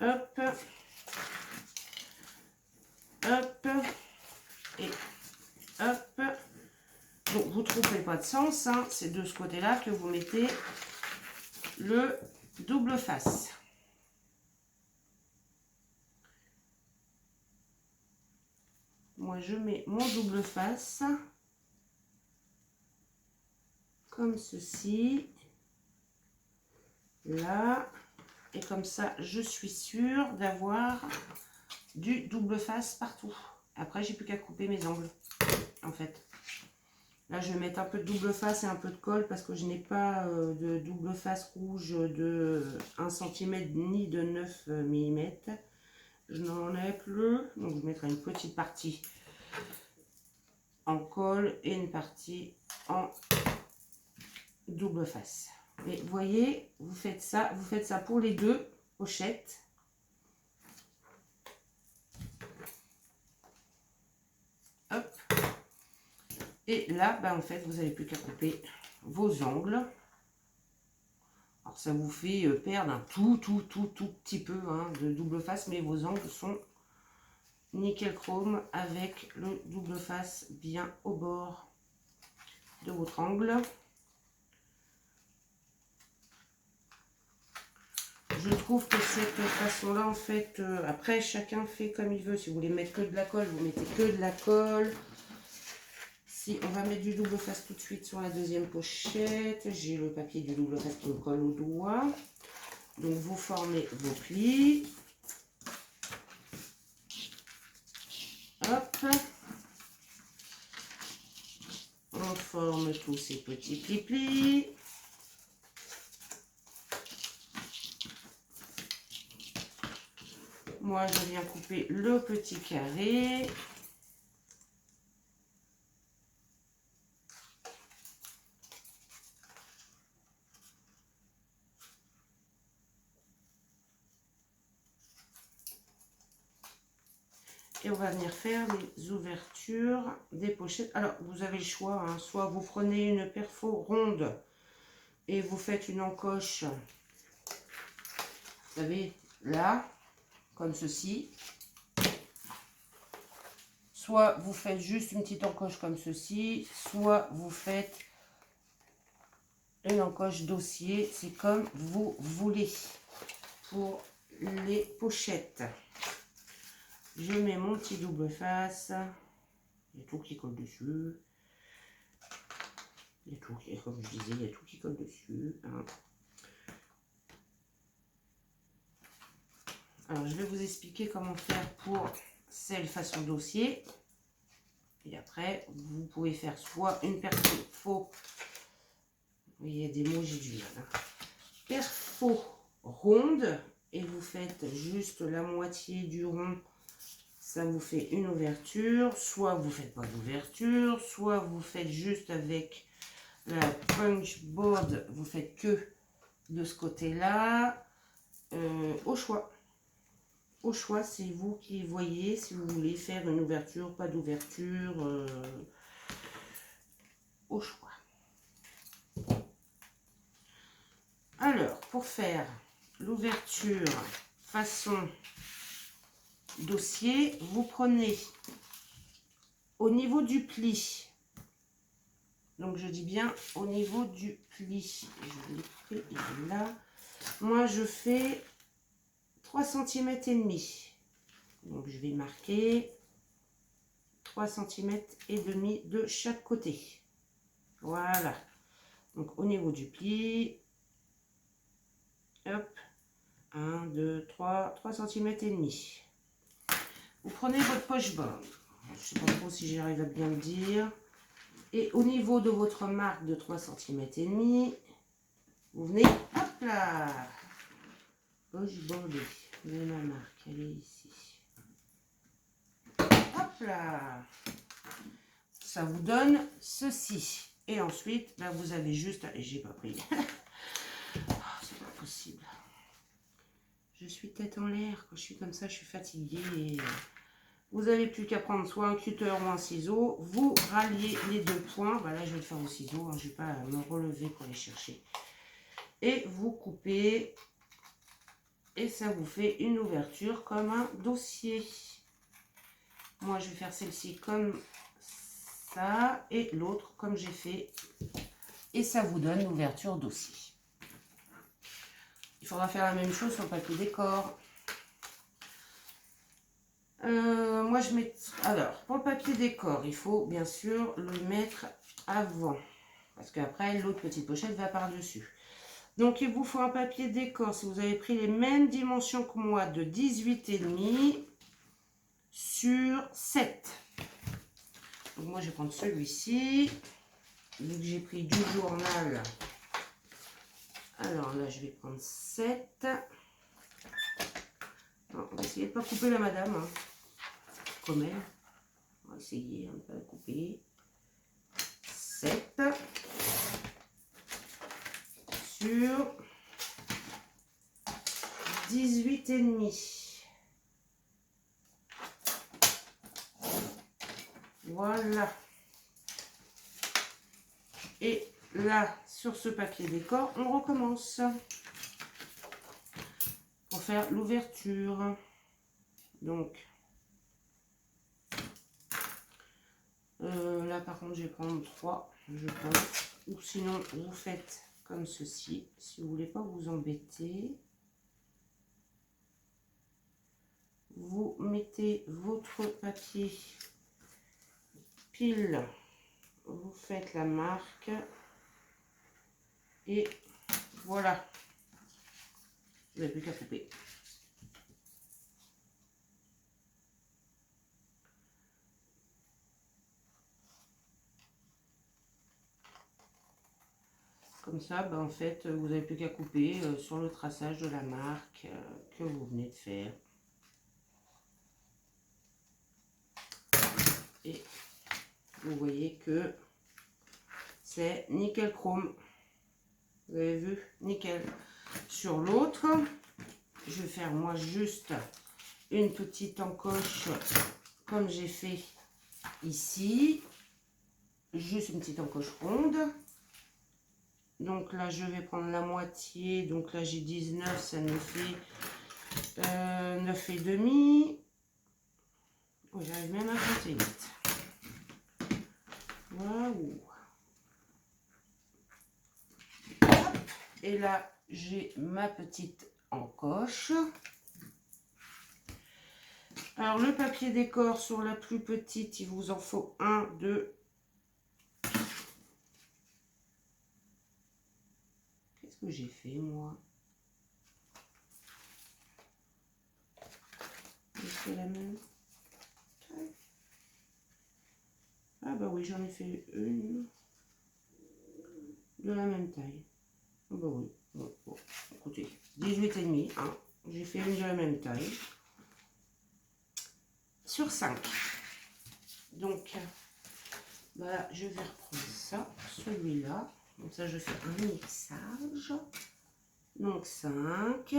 hop, hop, et hop. Donc vous ne trompez pas de sens, hein, c'est de ce côté-là que vous mettez le double face. Moi je mets mon double face comme ceci, là, et comme ça je suis sûre d'avoir du double face partout. Après j'ai plus qu'à couper mes angles en fait. Là je vais mettre un peu de double face et un peu de colle parce que je n'ai pas de double face rouge de 1 cm ni de 9 mm. Je n'en ai plus, donc je mettrai une petite partie en colle et une partie en double face. Et vous voyez, vous faites ça pour les deux pochettes. Hop. Et là, en fait, vous n'avez plus qu'à couper vos angles. Alors ça vous fait perdre un tout petit peu hein, de double face, mais vos angles sont nickel chrome avec le double face bien au bord de votre angle. Je trouve que cette façon-là, en fait, après, chacun fait comme il veut. Si vous voulez mettre que de la colle, vous mettez que de la colle. Si on va mettre du double face tout de suite sur la deuxième pochette, j'ai le papier du double face qui me colle au doigt. Donc, vous formez vos plis. Hop. On forme tous ces petits plis-plis. Moi, je viens couper le petit carré. Et on va venir faire les ouvertures des pochettes. Alors, vous avez le choix, hein. Soit vous prenez une perfo ronde et vous faites une encoche, vous savez, là, comme ceci. Soit vous faites juste une petite encoche comme ceci, soit vous faites une encoche dossier, c'est comme vous voulez pour les pochettes. Je mets mon petit double face, il y a tout qui colle dessus, il y a tout, comme je disais, il y a tout qui colle dessus. Hein. Alors je vais vous expliquer comment faire pour celle façon dossier. Et après, vous pouvez faire soit une perfo, vous voyez des mots, j'ai du mal, hein. Perfo ronde, et vous faites juste la moitié du rond, ça vous fait une ouverture. Soit vous faites pas d'ouverture, soit vous faites juste avec la punch board, vous faites que de ce côté-là. Au choix. Au choix, c'est vous qui voyez si vous voulez faire une ouverture, pas d'ouverture. Au choix. Alors, pour faire l'ouverture façon dossier, vous prenez au niveau du pli. Donc, je dis bien au niveau du pli. Je l'ai pris, il est là. Moi, je fais 3 cm et demi. Donc, je vais marquer 3 cm et demi de chaque côté. Voilà. Donc, au niveau du pli, hop, 1, 2, 3 cm et demi. Vous prenez votre poche board. Je ne sais pas trop si j'arrive à bien le dire. Et au niveau de votre marque de 3 cm et demi, vous venez, hop là, poche bordée. Vous avez ma marque, elle est ici. Hop là. Ça vous donne ceci. Et ensuite, là, vous avez juste... Et j'ai pas pris. Oh, c'est pas possible. Je suis tête en l'air. Quand je suis comme ça, je suis fatiguée. Et vous n'avez plus qu'à prendre soit un cutter ou un ciseau. Vous ralliez les deux points. Bah là, je vais le faire au ciseau. Hein. Je ne vais pas me relever pour les chercher. Et vous coupez. Et ça vous fait une ouverture comme un dossier. Moi, je vais faire celle-ci comme ça et l'autre comme j'ai fait. Et ça vous donne l'ouverture dossier. Il faudra faire la même chose sur le papier décor. Moi, je mets... Alors, pour le papier décor, il faut bien sûr le mettre avant. Parce qu'après, l'autre petite pochette va par-dessus. Donc, il vous faut un papier décor. Si vous avez pris les mêmes dimensions que moi, de 18,5 sur 7. Donc, moi, je vais prendre celui-ci. Vu que j'ai pris du journal. Alors là, je vais prendre 7. Non, on va essayer de ne pas couper la madame. Hein. Comme elle. On va essayer de ne pas la couper. 7 sur 18,5. Voilà. Et là, sur ce papier décor, on recommence pour faire l'ouverture. Donc, là par contre, je vais prendre 3, je pense. Ou sinon, vous faites comme ceci, si vous voulez pas vous embêter. Vous mettez votre papier pile, vous faites la marque et voilà. Vous n'avez plus qu'à couper. Comme ça, ben, en fait, vous n'avez plus qu'à couper sur le traçage de la marque que vous venez de faire. Et vous voyez que c'est nickel chrome. Vous avez vu? Nickel. Sur l'autre, je vais faire moi juste une petite encoche comme j'ai fait ici. Juste une petite encoche ronde. Donc là, je vais prendre la moitié. Donc là, j'ai 19, ça me fait 9,5. Oh, j'arrive même à compter vite. Waouh! Et là, j'ai ma petite encoche. Alors, le papier décor sur la plus petite, il vous en faut 1, 2. Qu'est-ce que j'ai fait, moi? J'ai fait la même. Ah bah oui, j'en ai fait une de la même taille. Ah bah oui. Bon, écoutez, 18,5. Hein. J'ai fait une de la même taille. Sur 5. Donc, voilà, je vais reprendre ça, celui-là. Donc ça, je fais un mixage. Donc 5.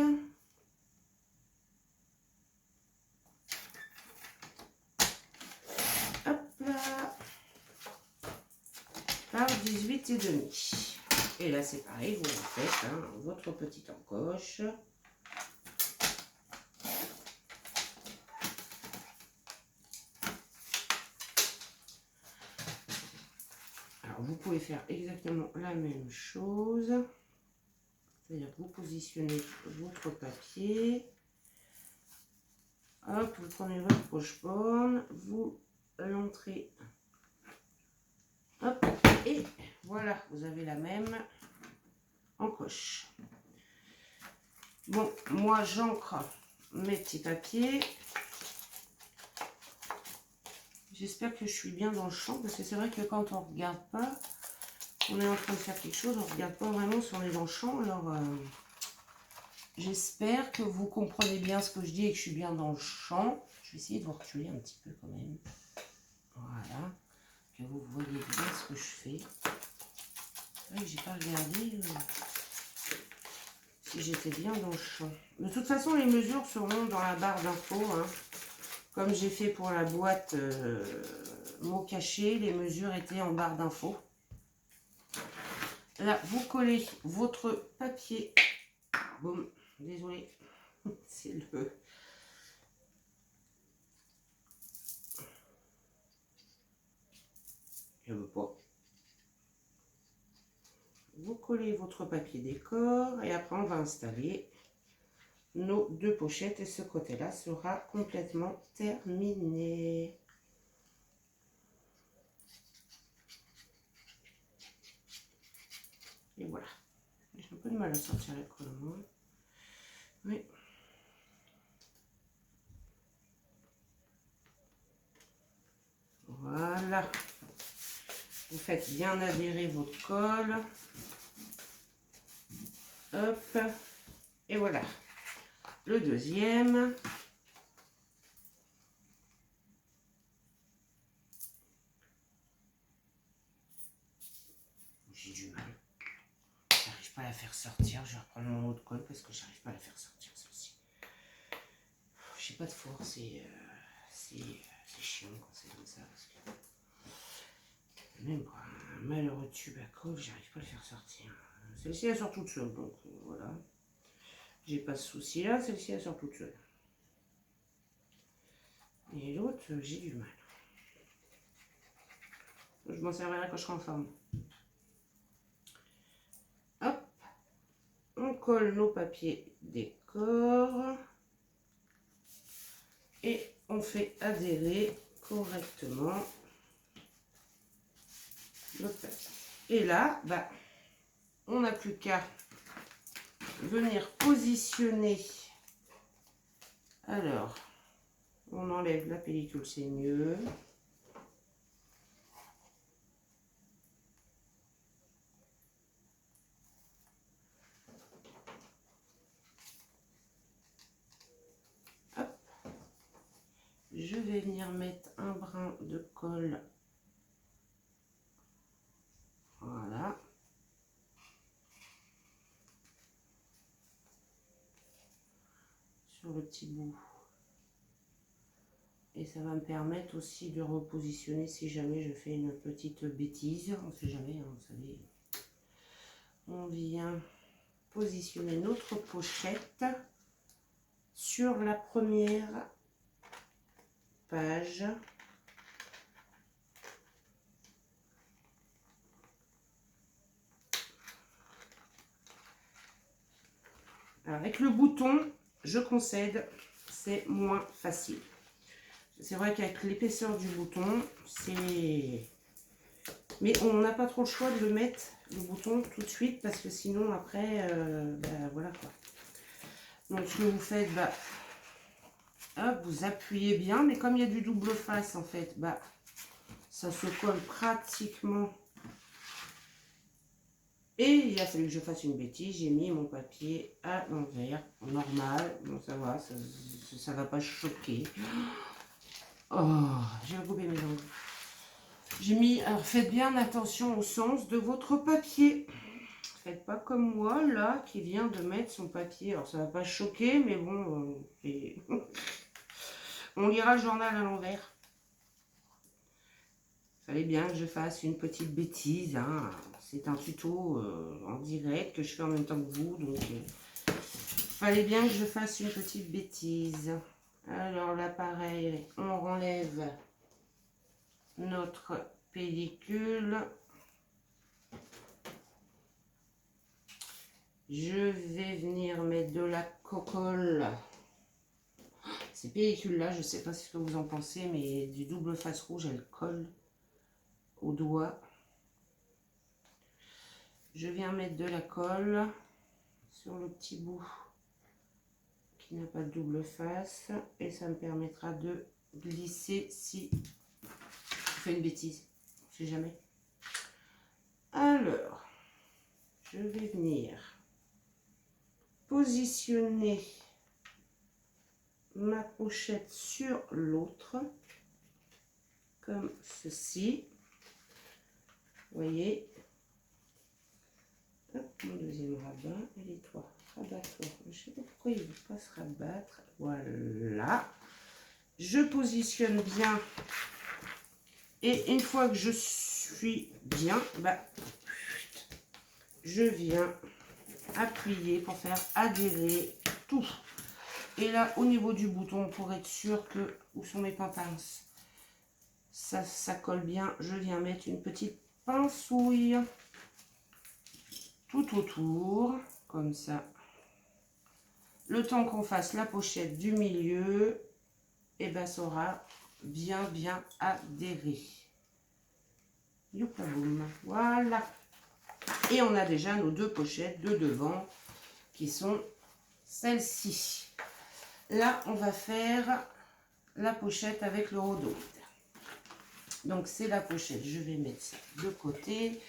Hop là. Par 18,5. Et là, c'est pareil, vous faites hein, votre petite encoche. Alors, vous pouvez faire exactement la même chose. C'est-à-dire que vous positionnez votre papier. Hop, vous prenez votre poche-bonne, vous l'entrez. Hop, et voilà, vous avez la même encoche. Bon, moi j'ancre mes petits papiers. J'espère que je suis bien dans le champ, parce que c'est vrai que quand on ne regarde pas, on est en train de faire quelque chose, on ne regarde pas vraiment si on est dans le champ. Alors, j'espère que vous comprenez bien ce que je dis et que je suis bien dans le champ. Je vais essayer de vous reculer un petit peu quand même. Voilà. Que vous voyez bien ce que je fais. C'est vrai que j'ai pas regardé si j'étais bien dans le champ. De toute façon, les mesures seront dans la barre d'infos. Hein. Comme j'ai fait pour la boîte mots cachés, les mesures étaient en barre d'infos. Là, vous collez votre papier. Boum, désolé. C'est le... Je veux pas. Vous collez votre papier décor et après on va installer nos deux pochettes et ce côté-là sera complètement terminé. Et voilà. J'ai un peu de mal à sortir la colle. Oui. Voilà. Vous faites bien adhérer votre colle. Hop. Et voilà. Le deuxième. J'ai du mal. J'arrive pas à la faire sortir. Je vais reprendre mon autre colle parce que j'arrive pas à la faire sortir celle-ci. J'ai pas de force et c'est chiant quand c'est comme ça. Parce que même pour un malheureux tube à colle, j'arrive pas à le faire sortir. Celle-ci elle sort toute seule, donc voilà. J'ai pas ce souci là, celle-ci elle sort toute seule. Et l'autre, j'ai du mal. Je m'en servirai quand je serai en forme. Hop, on colle nos papiers décor et on fait adhérer correctement notre papier. Et là, bah, on n'a plus qu'à venir positionner. Alors, on enlève la pellicule, c'est mieux. Hop. Je vais venir mettre un brin de colle. Voilà. Sur le petit bout. Et ça va me permettre aussi de repositionner si jamais je fais une petite bêtise. On ne sait jamais, hein, vous savez. On vient positionner notre pochette sur la première page. Alors, avec le bouton, je concède, c'est moins facile. C'est vrai qu'avec l'épaisseur du bouton, c'est... Mais on n'a pas trop le choix de le mettre, le bouton, tout de suite, parce que sinon, après, voilà quoi. Donc, ce que vous faites, bah, hop, vous appuyez bien, mais comme il y a du double face, en fait, bah, ça se colle pratiquement. Et il a fallu que je fasse une bêtise, j'ai mis mon papier à l'envers, normal, bon ça va, ça va pas choquer. Oh, j'ai recoupé mes ongles. J'ai mis, alors faites bien attention au sens de votre papier. Faites pas comme moi, là, qui vient de mettre son papier. Alors ça va pas choquer, mais bon, on lira le journal à l'envers. Fallait bien que je fasse une petite bêtise, hein. C'est un tuto en direct que je fais en même temps que vous, donc fallait bien que je fasse une petite bêtise. Alors là, pareil, on enlève notre pellicule. Je vais venir mettre de la colle. Ces pellicules-là, je ne sais pas ce que vous en pensez, mais du double face rouge, elles collent au doigt. Je viens mettre de la colle sur le petit bout qui n'a pas de double face et ça me permettra de glisser si je fais une bêtise, je sais jamais. Alors, je vais venir positionner ma pochette sur l'autre comme ceci. Vous voyez, hop, mon deuxième rabat et les trois rabattoirs. Je ne sais pas pourquoi il ne veut pas se rabattre. Voilà, je positionne bien et une fois que je suis bien, bah, je viens appuyer pour faire adhérer tout. Et là, au niveau du bouton, pour être sûr que... Où sont mes pinces? Ça colle bien. Je viens mettre une petite pincouille tout autour, comme ça. Le temps qu'on fasse la pochette du milieu, et ben ça aura bien adhéré. Youpa boum. Voilà. Et on a déjà nos deux pochettes de devant qui sont celles-ci. Là, on va faire la pochette avec le rhodoïde. Donc, c'est la pochette. Je vais mettre ça de côté.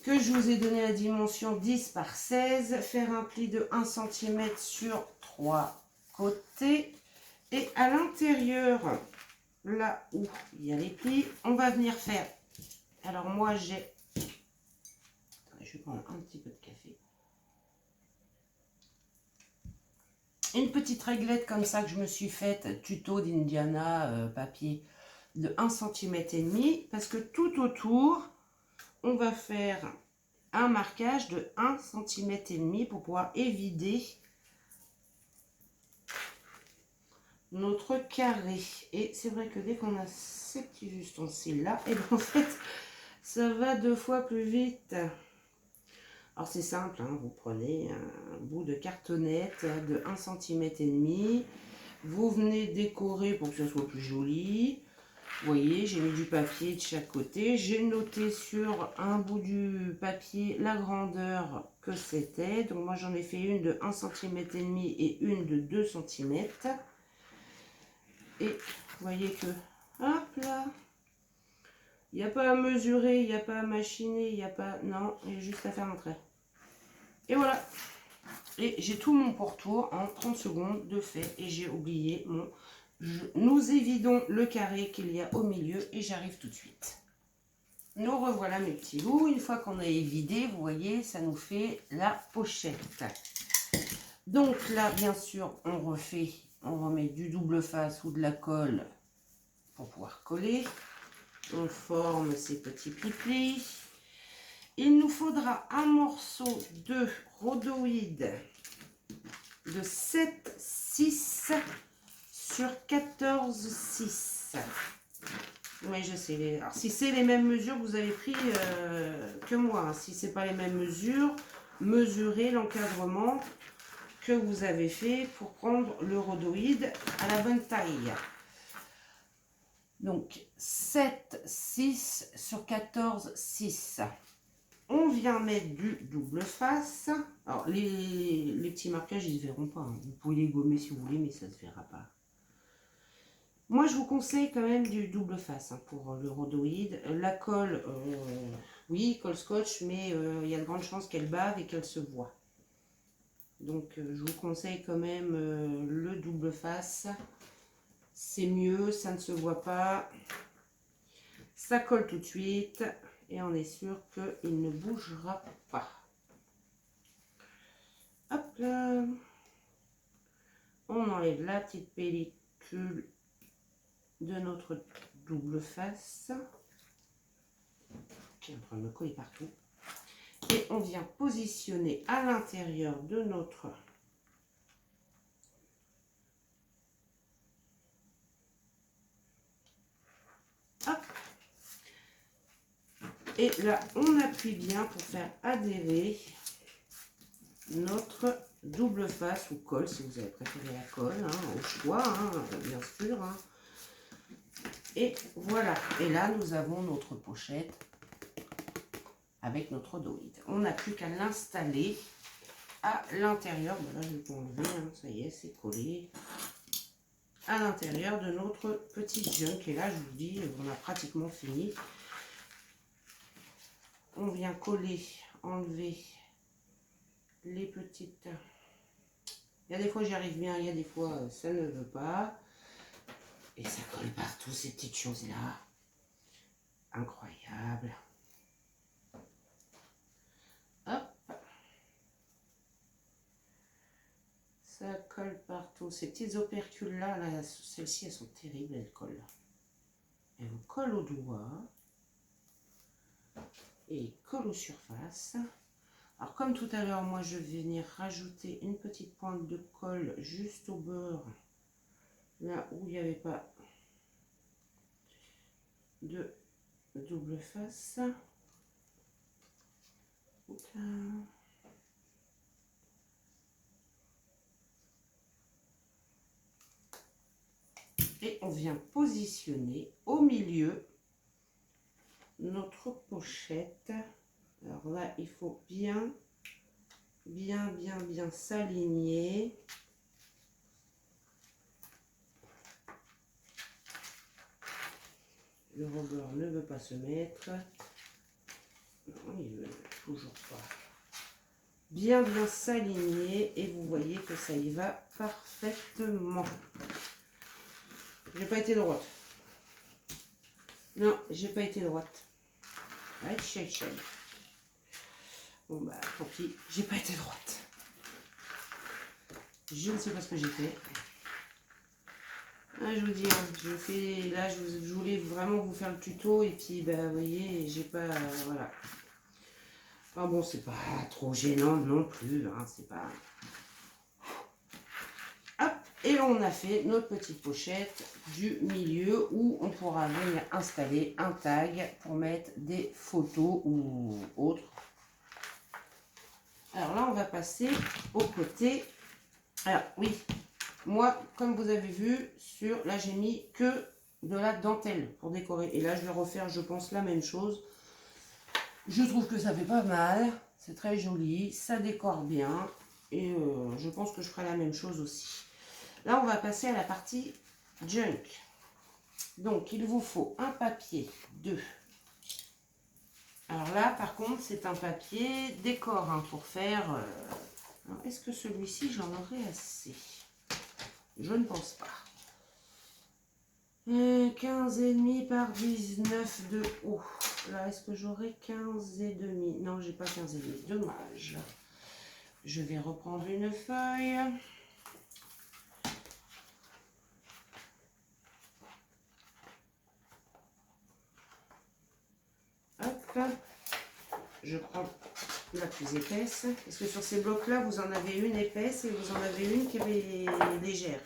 Que je vous ai donné la dimension 10 par 16. Faire un pli de 1 cm sur 3 côtés. Et à l'intérieur, là où il y a les plis, on va venir faire. Alors, moi, j'ai... Je vais prendre un petit peu de café. Une petite réglette comme ça que je me suis faite, tuto d'Indiana, papier de 1,5 cm. Parce que tout autour, on va faire un marquage de 1,5 cm pour pouvoir évider notre carré. Et c'est vrai que dès qu'on a ces petits ustensiles là, et bien en fait, ça va 2 fois plus vite. Alors c'est simple, hein, vous prenez un bout de cartonnette de 1,5 cm, vous venez décorer pour que ce soit plus joli. Vous voyez, j'ai mis du papier de chaque côté. J'ai noté sur un bout du papier la grandeur que c'était. Donc moi j'en ai fait une de 1,5 cm et une de 2 cm. Et vous voyez que, hop là, il n'y a pas à mesurer, il n'y a pas à machiner, il n'y a pas... Non, il y a juste à faire un trait. Et voilà. Et j'ai tout mon pourtour en 30 secondes de fait. Et j'ai oublié mon... Nous évidons le carré qu'il y a au milieu et j'arrive tout de suite. Nous revoilà mes petits bouts. Une fois qu'on a évidé, vous voyez, ça nous fait la pochette. Donc là, bien sûr, on remet du double face ou de la colle pour pouvoir coller. On forme ces petits plis-plis. Il nous faudra un morceau de rhodoïde de 7,6 sur 14,6. Oui, je sais. Alors, si c'est les mêmes mesures que vous avez pris que moi, hein. Si ce n'est pas les mêmes mesures, mesurez l'encadrement que vous avez fait pour prendre le rhodoïde à la bonne taille. Donc, 7,6 sur 14,6. On vient mettre du double face. Alors, les petits marquages, ils ne se verront pas, hein. Vous pouvez les gommer si vous voulez, mais ça ne se verra pas. Moi, je vous conseille quand même du double face, hein, pour le rhodoïde. La colle, oui, colle scotch, mais il y a de grandes chances qu'elle bave et qu'elle se voit. Donc, je vous conseille quand même le double face. C'est mieux, ça ne se voit pas. Ça colle tout de suite et on est sûr qu'il ne bougera pas. Hop là. On enlève la petite pellicule de notre double face qui est en train de me coller partout. Et on vient positionner à l'intérieur de notre hop. Et là, on appuie bien pour faire adhérer notre double face ou colle, si vous avez préféré la colle, hein, au choix, hein, bien sûr. Hein. Et voilà. Et là, nous avons notre pochette avec notre rhodoïde. On n'a plus qu'à l'installer à l'intérieur. Voilà, je vais pas enlever, hein, ça y est, c'est collé. À l'intérieur de notre petite junk. Et là, je vous dis, on a pratiquement fini. On vient coller, enlever les petites... Il y a des fois j'y arrive bien, il y a des fois ça ne veut pas. Et ça colle partout ces petites choses-là. Incroyable. Hop. Ça colle partout. Ces petites opercules-là, là, celles-ci, elles sont terribles, elles collent. Elles vous collent au doigt. Et collent aux surfaces. Alors comme tout à l'heure, moi je vais venir rajouter une petite pointe de colle juste au bord, là où il n'y avait pas de double face. Et on vient positionner au milieu notre pochette. Alors là, il faut bien s'aligner. Le rebord ne veut pas se mettre. Non, il ne veut toujours pas. Bien s'aligner et vous voyez que ça y va parfaitement. J'ai pas été droite. Non, j'ai pas été droite. Bon bah tant pis, j'ai pas été droite. Je ne sais pas ce que j'ai fait. Ah, je vous dis, hein, je fais là, je voulais vraiment vous faire le tuto et puis bah vous voyez, j'ai pas voilà. Enfin bon, c'est pas trop gênant non plus, hein, c'est pas. Hop, et on a fait notre petite pochette du milieu où on pourra venir installer un tag pour mettre des photos ou autres. Alors là, on va passer au côté. Alors oui, moi, comme vous avez vu, là j'ai mis que de la dentelle pour décorer. Et là, je vais refaire, je pense, la même chose. Je trouve que ça fait pas mal. C'est très joli, ça décore bien. Et je pense que je ferai la même chose aussi. Là, on va passer à la partie junk. Donc, il vous faut un papier de... Alors là, par contre, c'est un papier décor hein, pour faire... Est-ce que celui-ci, j'en aurai assez? Je ne pense pas. 15,5 par 19 de haut. Là, est-ce que j'aurai 15,5? Non, j'ai pas 15,5. Dommage. Je vais reprendre une feuille. Hop. Je prends la plus épaisse. Parce que sur ces blocs-là, vous en avez une épaisse et vous en avez une qui est légère.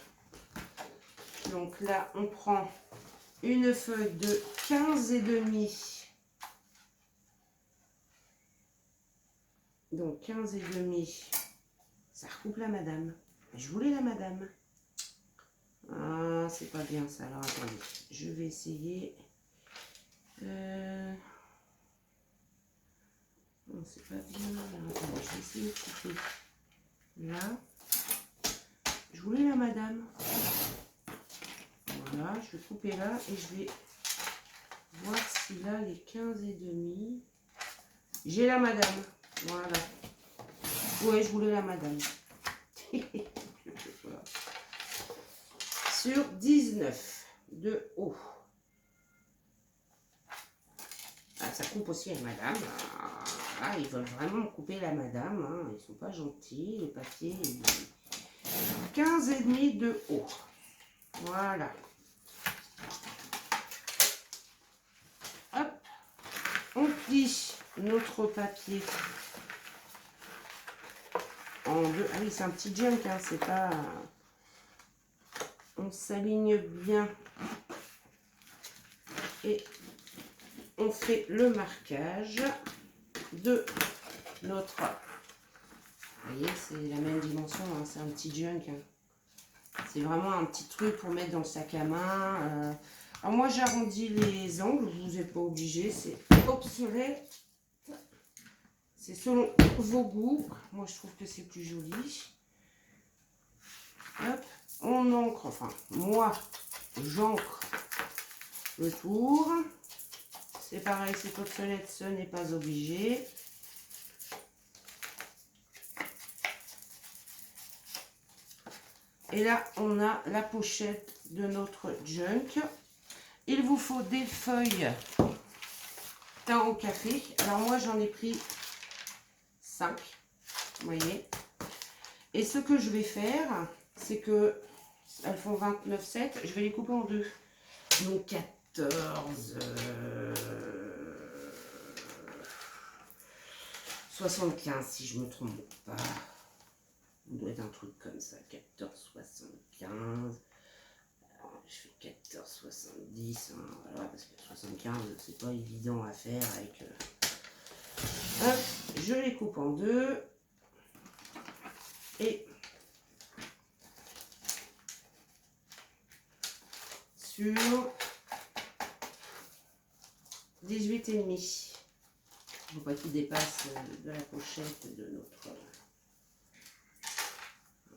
Donc là, on prend une feuille de 15,5. Donc 15,5. Ça recoupe la madame. Je voulais la madame. Ah, c'est pas bien ça. Alors attendez, je vais essayer. Non, c'est pas bien. Alors attendez, je vais essayer de couper. Là. Je voulais la madame. Voilà, je vais couper là et je vais voir si là les 15,5. J'ai la madame. Voilà. Ouais, je voulais la madame. Voilà. Sur 19 de haut. Ah, ça coupe aussi avec madame. Ah, ils veulent vraiment couper la madame. Hein. Ils sont pas gentils. Les papiers. 15,5 de haut. Voilà. Hop. On plie notre papier en deux. Ah oui, c'est un petit junk. Hein. C'est pas... On s'aligne bien. Et on fait le marquage de notre... Vous voyez, c'est la même dimension, hein, c'est un petit junk. Hein. C'est vraiment un petit truc pour mettre dans le sac à main. Alors moi, j'arrondis les angles, vous n'êtes pas obligé, c'est obsolète. C'est selon vos goûts. Moi, je trouve que c'est plus joli. Hop, on encre, enfin, moi, j'encre le tour. C'est pareil, c'est obsolète, ce n'est pas obligé. Et là, on a la pochette de notre junk. Il vous faut des feuilles teint au café. Alors moi, j'en ai pris 5, vous voyez. Et ce que je vais faire, c'est que elles font 29,7. Je vais les couper en deux. Donc 14... 75 si je me trompe pas. Il doit être un truc comme ça, 14,75. Alors, je fais 14,70, hein, voilà, parce que 75 c'est pas évident à faire avec... Hop, je les coupe en deux. Et sur 18,5. Il ne faut pas qu'il dépasse de la pochette de notre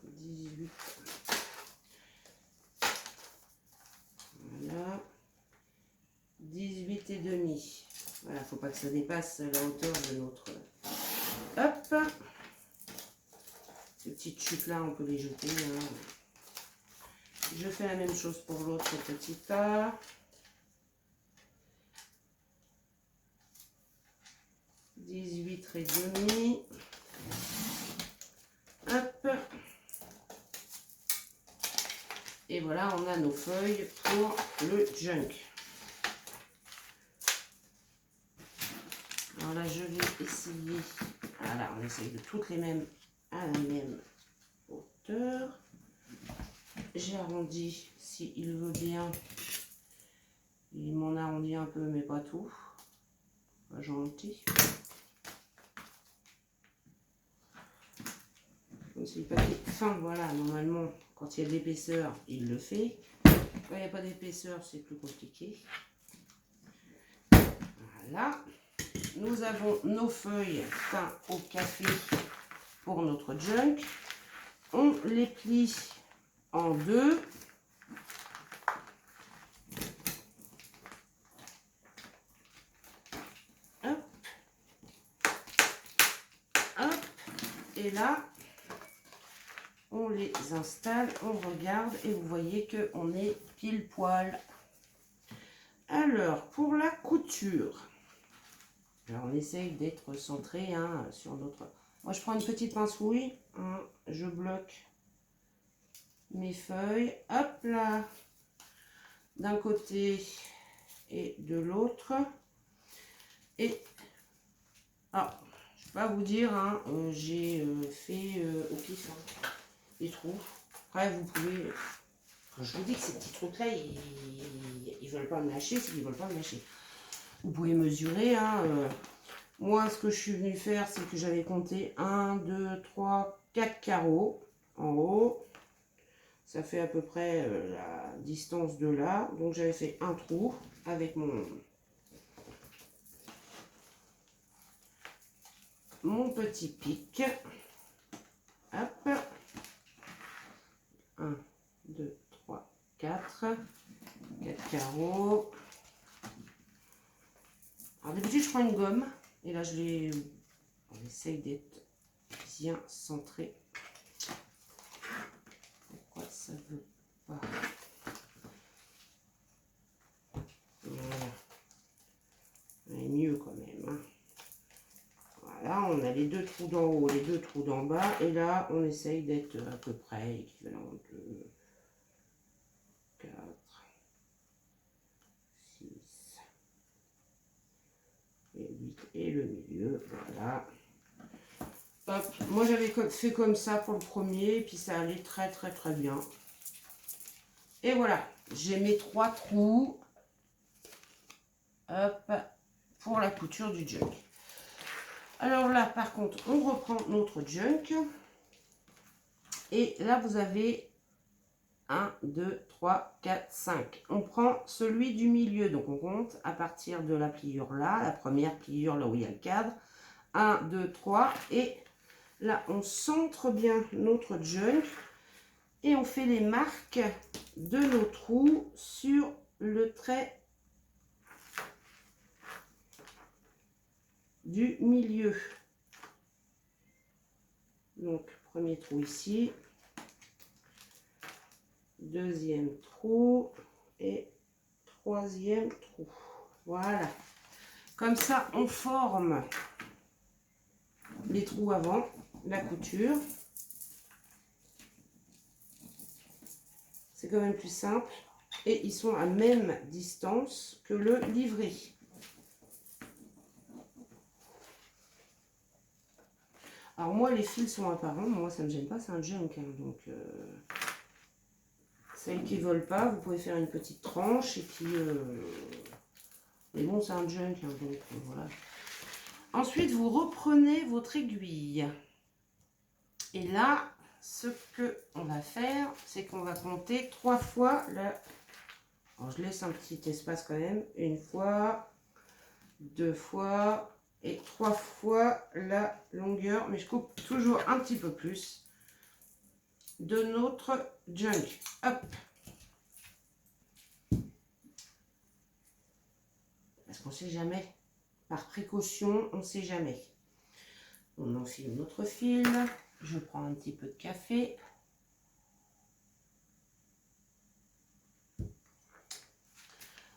18. Voilà. 18,5. Voilà, faut pas que ça dépasse la hauteur de notre... Hop. Ces petites chutes là, on peut les jeter. Hein. Je fais la même chose pour l'autre petit tas. 18,5. Hop. Et voilà, on a nos feuilles pour le junk. Alors là, je vais essayer. Voilà, on essaye de toutes les mêmes à la même hauteur. J'ai arrondi s'il veut bien. Il m'en arrondit un peu, mais pas tout. Pas gentil. C'est le papier fin, voilà, normalement, quand il y a de l'épaisseur, il le fait. Quand il n'y a pas d'épaisseur, c'est plus compliqué. Voilà. Nous avons nos feuilles peintes au café pour notre junk. On les plie en deux. Hop. Hop. Et là, on les installe, on regarde et vous voyez qu'on est pile poil. Alors, pour la couture, alors on essaye d'être centré hein, sur notre... Moi, je prends une petite pince rouille, hein, je bloque mes feuilles, hop là, d'un côté et de l'autre. Et, alors, je ne vais pas vous dire, hein, j'ai fait au pif hein, des trous. Après, vous pouvez... Quand je vous dis que ces petits trucs-là, ils veulent pas me lâcher, c'est qu'ils veulent pas me lâcher. Vous pouvez mesurer. Hein, moi, ce que je suis venue faire, c'est que j'avais compté 1, 2, 3, 4 carreaux en haut. Ça fait à peu près la distance de là. Donc, j'avais fait un trou avec mon petit pic. Hop. 1, 2, 3, 4. 4 carreaux. Alors d'habitude je prends une gomme et là on essaye d'être bien centré. Pourquoi ça veut pas? Voilà. C'est mieux quand même. Hein. Voilà, on a les deux trous d'en haut, les deux trous d'en bas et là on essaye d'être à peu près équivalent de 4, 6 et 8 et le milieu, voilà. Hop. Moi j'avais fait comme ça pour le premier, et puis ça allait très bien. Et voilà, j'ai mes 3 trous. Hop, pour la couture du junk. Alors là, par contre, on reprend notre junk. Et là, vous avez 1, 2, 3, 4, 5. On prend celui du milieu. Donc, on compte à partir de la pliure là, la première pliure là où il y a le cadre. 1, 2, 3. Et là, on centre bien notre junk. Et on fait les marques de nos trous sur le trait du milieu. Donc, premier trou ici. Deuxième trou. Et troisième trou. Voilà. Comme ça, on forme les trous avant la couture. C'est quand même plus simple. Et ils sont à même distance que le livret. Alors moi, les fils sont apparents, moi ça ne me gêne pas, c'est un junk, hein, donc celles qui ne veulent pas, vous pouvez faire une petite tranche et puis mais bon, c'est un junk, hein, donc voilà. Ensuite, vous reprenez votre aiguille. Et là, ce que on va faire, c'est qu'on va compter 3 fois la... Alors, je laisse un petit espace quand même. 1 fois, 2 fois et 3 fois la longueur. Mais je coupe toujours un petit peu plus de notre junk. Hop. Parce qu'on ne sait jamais. Par précaution, on ne sait jamais. On enfile notre fil. Je prends un petit peu de café.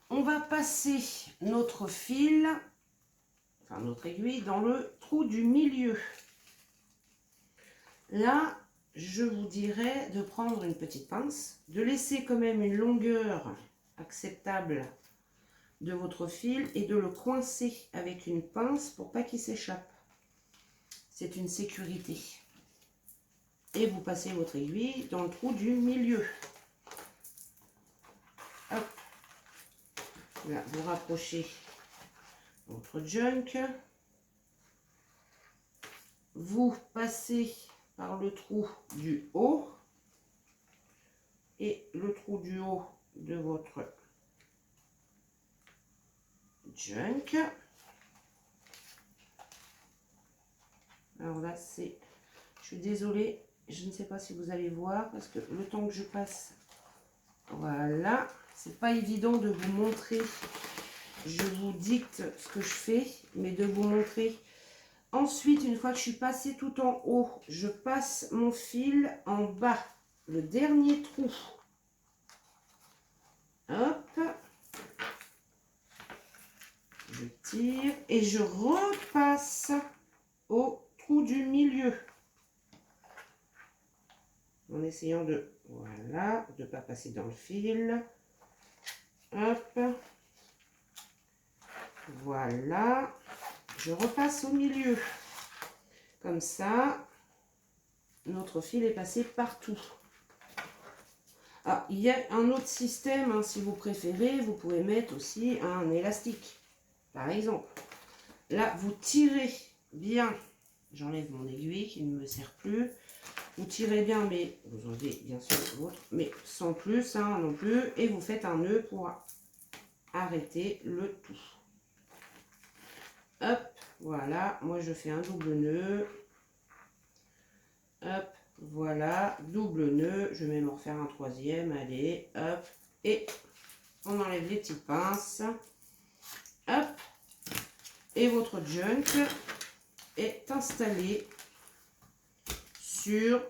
On va passer notre fil, enfin notre aiguille, dans le trou du milieu. Là, je vous dirais de prendre une petite pince, de laisser quand même une longueur acceptable de votre fil et de le coincer avec une pince pour pas qu'il s'échappe. C'est une sécurité. Et vous passez votre aiguille dans le trou du milieu. Hop. Là, vous rapprochez votre junk. Vous passez par le trou du haut et le trou du haut de votre junk. Alors là, c'est... Je suis désolée, je ne sais pas si vous allez voir parce que le temps que je passe... Voilà, c'est pas évident de vous montrer. Je vous dicte ce que je fais, mais de vous montrer. Ensuite, une fois que je suis passée tout en haut, je passe mon fil en bas, le dernier trou. Hop. Je tire et je repasse au trou du milieu. En essayant de, voilà, de ne pas passer dans le fil. Hop. Voilà. Je repasse au milieu. Comme ça, notre fil est passé partout. Ah, il y a un autre système, hein, si vous préférez, vous pouvez mettre aussi un élastique, par exemple. Là, vous tirez bien, j'enlève mon aiguille qui ne me sert plus. Vous tirez bien, mais vous enlevez bien sûr l'autre, mais sans plus hein, non plus. Et vous faites un nœud pour arrêter le tout. Hop, voilà, moi je fais un double nœud. Hop, voilà, double nœud. Je vais même en refaire un troisième, allez, hop. Et on enlève les petites pinces. Hop, et votre junk est installé sur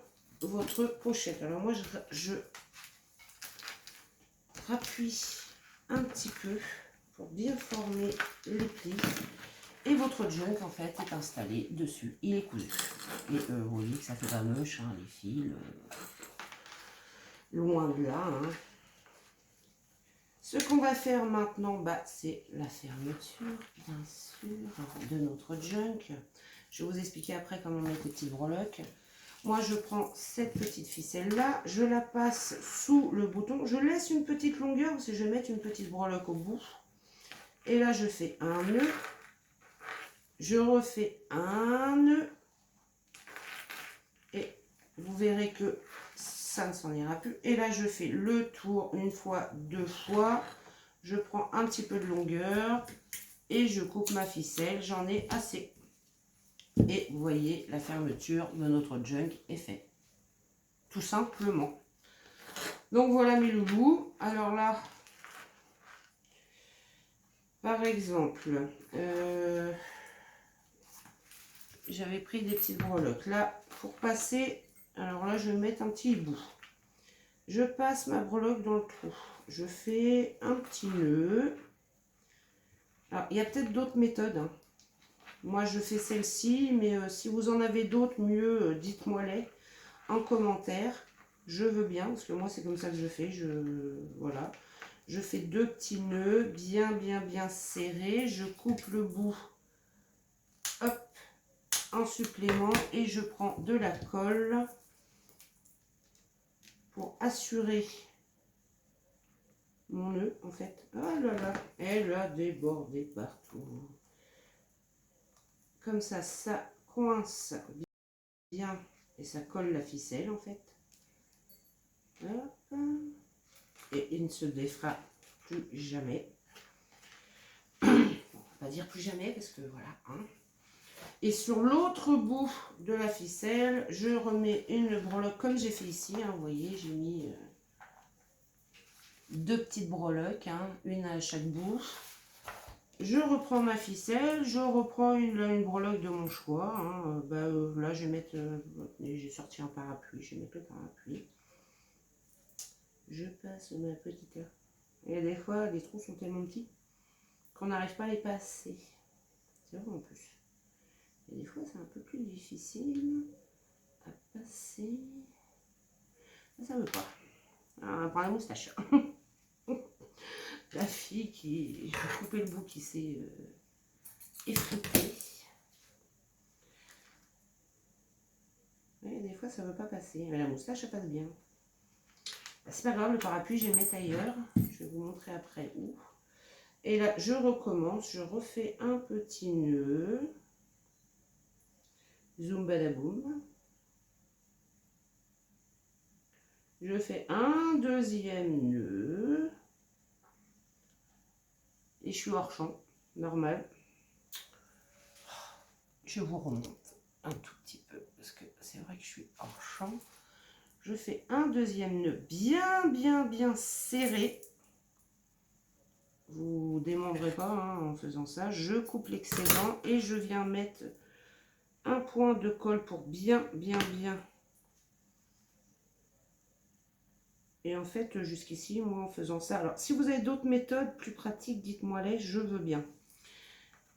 votre pochette. Alors moi je rappuie un petit peu pour bien former les plis et votre junk en fait est installé dessus, il est cousu et vous voyez que ça fait pas moche hein, les fils loin de là hein. Ce qu'on va faire maintenant, bah, c'est la fermeture bien sûr de notre junk. Je vais vous expliquer après comment mettre les petites breloques. Moi, je prends cette petite ficelle-là, je la passe sous le bouton. Je laisse une petite longueur parce que je vais mettre une petite breloque au bout. Et là, je fais un nœud. Je refais un nœud. Et vous verrez que ça ne s'en ira plus. Et là, je fais le tour une fois, deux fois. Je prends un petit peu de longueur et je coupe ma ficelle. J'en ai assez. Et vous voyez, la fermeture de notre junk est faite. Tout simplement. Donc voilà mes loulous. Alors là, par exemple, j'avais pris des petites breloques. Là, pour passer, alors là, je vais mettre un petit bout. Je passe ma breloque dans le trou. Je fais un petit nœud. Alors, il y a peut-être d'autres méthodes. Hein. Moi, je fais celle-ci, mais si vous en avez d'autres, mieux, dites-moi-les en commentaire. Je veux bien, parce que moi, c'est comme ça que je fais. Voilà. Je fais deux petits nœuds bien serrés. Je coupe le bout. Hop. en supplément et je prends de la colle pour assurer mon nœud en fait. Oh là là, elle a débordé partout. Comme ça coince bien et ça colle la ficelle en fait. Hop. Et il ne se défera plus jamais. On va pas dire plus jamais parce que voilà. Hein. Et sur l'autre bout de la ficelle, je remets une breloque comme j'ai fait ici. Hein, vous voyez, j'ai mis 2 petites breloques, hein, une à chaque bout. Je reprends ma ficelle, je reprends une breloque de mon choix. Hein. Là, je vais mettre, j'ai sorti un parapluie, je vais mettre le parapluie. Je passe ma petite. Et des fois, les trous sont tellement petits qu'on n'arrive pas à les passer. C'est vrai en plus. Et des fois, c'est un peu plus difficile à passer. Ça ne veut pas. Ah, par la moustache. La fille qui... Je vais couper le bout qui s'est effrité. Et des fois, ça ne veut pas passer. Mais la moustache, ça passe bien. C'est pas grave, le parapluie, je vais le mettre ailleurs. Je vais vous montrer après où. Et là, je recommence. Je refais un petit nœud. Zoom badaboum. Je fais un deuxième nœud. Et je suis hors champ, normal. Je vous remonte un tout petit peu, parce que c'est vrai que je suis hors champ. Je fais un deuxième nœud bien serré. Vous ne démembrez pas hein, en faisant ça. Je coupe l'excédent et je viens mettre un point de colle pour bien. Et en fait, jusqu'ici, moi, en faisant ça... Alors, si vous avez d'autres méthodes plus pratiques, dites-moi-les, je veux bien.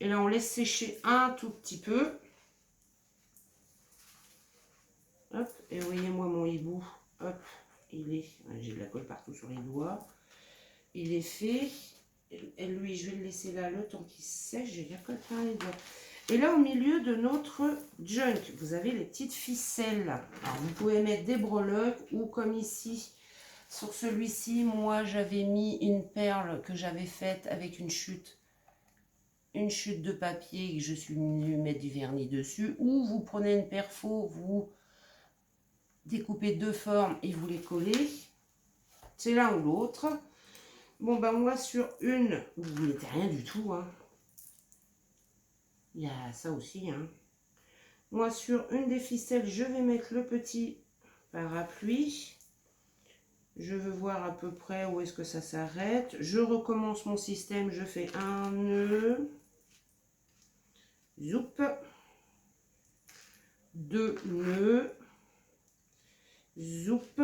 Et là, on laisse sécher un tout petit peu. Hop, et voyez-moi mon hibou. Hop, il est... J'ai de la colle partout sur les doigts. Il est fait. Et lui, je vais le laisser là le temps qu'il sèche. J'ai de la colle par les doigts. Et là, au milieu de notre junk, vous avez les petites ficelles. Alors, vous pouvez mettre des breloques ou comme ici... Sur celui-ci, moi, j'avais mis une perle que j'avais faite avec une chute de papier et je suis venue mettre du vernis dessus. Ou vous prenez une perfo, vous découpez 2 formes et vous les collez. C'est l'un ou l'autre. Bon, ben moi, sur une, vous ne mettez rien du tout. Hein. Il y a ça aussi. Hein. Moi, sur une des ficelles, je vais mettre le petit parapluie. Je veux voir à peu près où est-ce que ça s'arrête. Je recommence mon système. Je fais un nœud. Zoup. 2 nœuds. Zoup.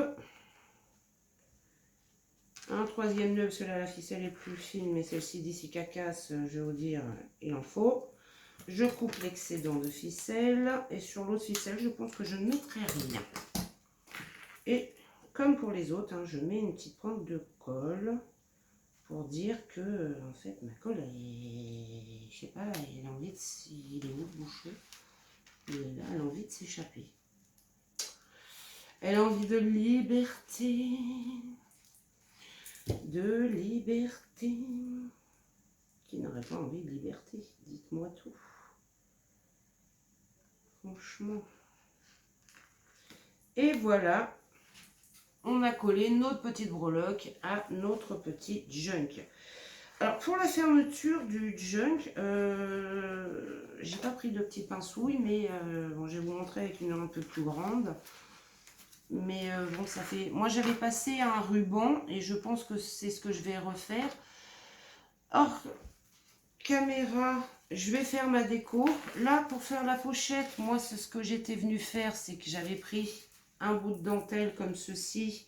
Un troisième nœud, parce que là la ficelle est plus fine, mais celle-ci d'ici qu'elle casse, je vais vous dire, il en faut. Je coupe l'excédent de ficelle. Et sur l'autre ficelle, je pense que je ne mettrai rien. Et comme pour les autres, hein, je mets une petite pointe de colle pour dire que en fait ma colle est, je sais pas, elle a envie de, il est où le bouchon, et là elle a envie de s'échapper. Elle a envie de liberté, Qui n'aurait pas envie de liberté? Dites-moi tout. Franchement. Et voilà. On a collé notre petite breloque à notre petit junk. Alors pour la fermeture du junk, j'ai pas pris de petit pinceau, mais bon, je vais vous montrer avec une un peu plus grande. Mais bon, ça fait... Moi j'avais passé un ruban et je pense que c'est ce que je vais refaire. Hors caméra, je vais faire ma déco. Là pour faire la pochette, moi c'est ce que j'étais venue faire, c'est que j'avais pris un bout de dentelle comme ceci.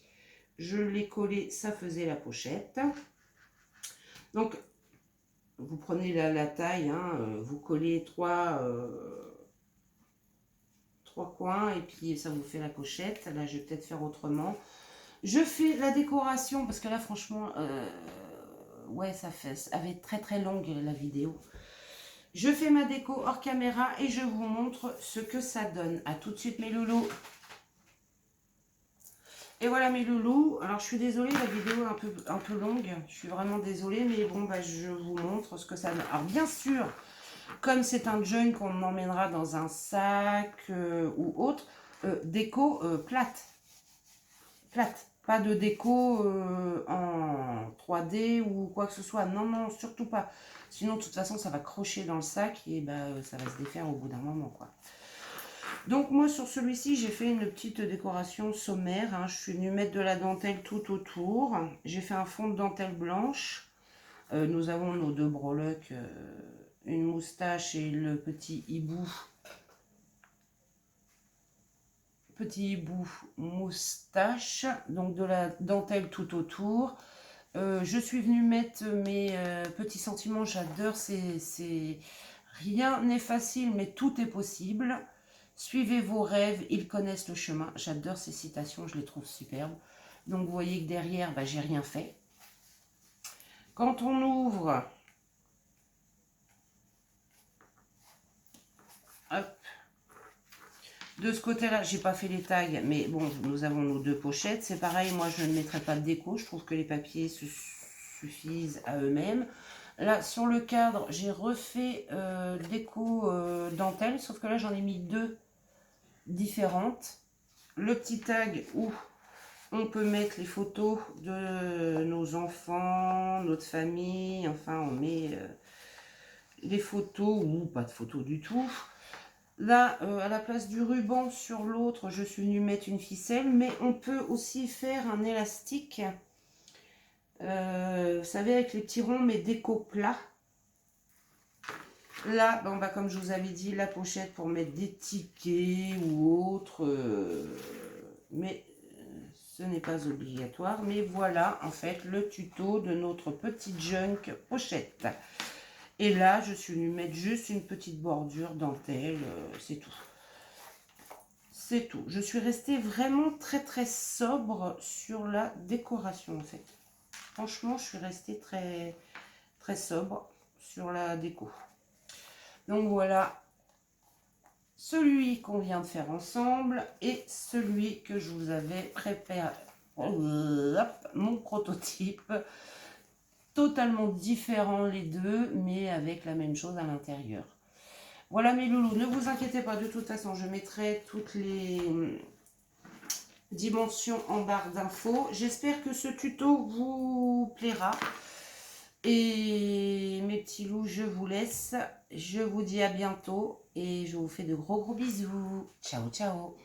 Je l'ai collé, ça faisait la pochette. Donc, vous prenez la taille, hein, vous collez 3 coins et puis ça vous fait la pochette. Là, je vais peut-être faire autrement. Je fais la décoration parce que là, franchement, ouais, ça va être très longue la vidéo. Je fais ma déco hors caméra et je vous montre ce que ça donne. À tout de suite mes loulous. Et voilà mes loulous. Alors je suis désolée, la vidéo est un peu longue. Je suis vraiment désolée, mais bon, bah, je vous montre ce que ça donne. Alors bien sûr, comme c'est un junk qu'on emmènera dans un sac ou autre, déco plate. Plate. Pas de déco en 3D ou quoi que ce soit. Non, non, surtout pas. Sinon, de toute façon, ça va crocher dans le sac et bah, ça va se défaire au bout d'un moment, quoi. Donc, moi, sur celui-ci, j'ai fait une petite décoration sommaire. Hein. Je suis venue mettre de la dentelle tout autour. J'ai fait un fond de dentelle blanche. Nous avons nos deux breloques, une moustache et le petit hibou. Petit hibou moustache, donc de la dentelle tout autour. Je suis venue mettre mes petits sentiments, j'adore, rien n'est facile, mais tout est possible. Suivez vos rêves, ils connaissent le chemin. J'adore ces citations, je les trouve superbes. Donc vous voyez que derrière, bah, j'ai rien fait. Quand on ouvre, hop, de ce côté-là, j'ai pas fait les tags, mais bon, nous avons nos deux pochettes. C'est pareil, moi je ne mettrai pas de déco. Je trouve que les papiers se suffisent à eux-mêmes. Là, sur le cadre, j'ai refait déco dentelle, sauf que là, j'en ai mis deux différentes. Le petit tag où on peut mettre les photos de nos enfants, notre famille. Enfin, on met les photos ou pas de photos du tout. Là, à la place du ruban sur l'autre, je suis venue mettre une ficelle, mais on peut aussi faire un élastique, vous savez, avec les petits ronds, mais déco plat. Là, bon, bah, comme je vous avais dit, la pochette pour mettre des tickets ou autre, mais ce n'est pas obligatoire. Mais voilà, en fait, le tuto de notre petit junk pochette. Et là, je suis venue mettre juste une petite bordure dentelle, c'est tout. C'est tout. Je suis restée vraiment très sobre sur la décoration, en fait. Franchement, je suis restée très sobre sur la déco. Donc voilà, celui qu'on vient de faire ensemble et celui que je vous avais préparé, mon prototype. Totalement différents les deux, mais avec la même chose à l'intérieur. Voilà mes loulous, ne vous inquiétez pas, de toute façon, je mettrai toutes les dimensions en barre d'infos. J'espère que ce tuto vous plaira. Et mes petits loups, je vous laisse. Je vous dis à bientôt et je vous fais de gros bisous. Ciao, ciao.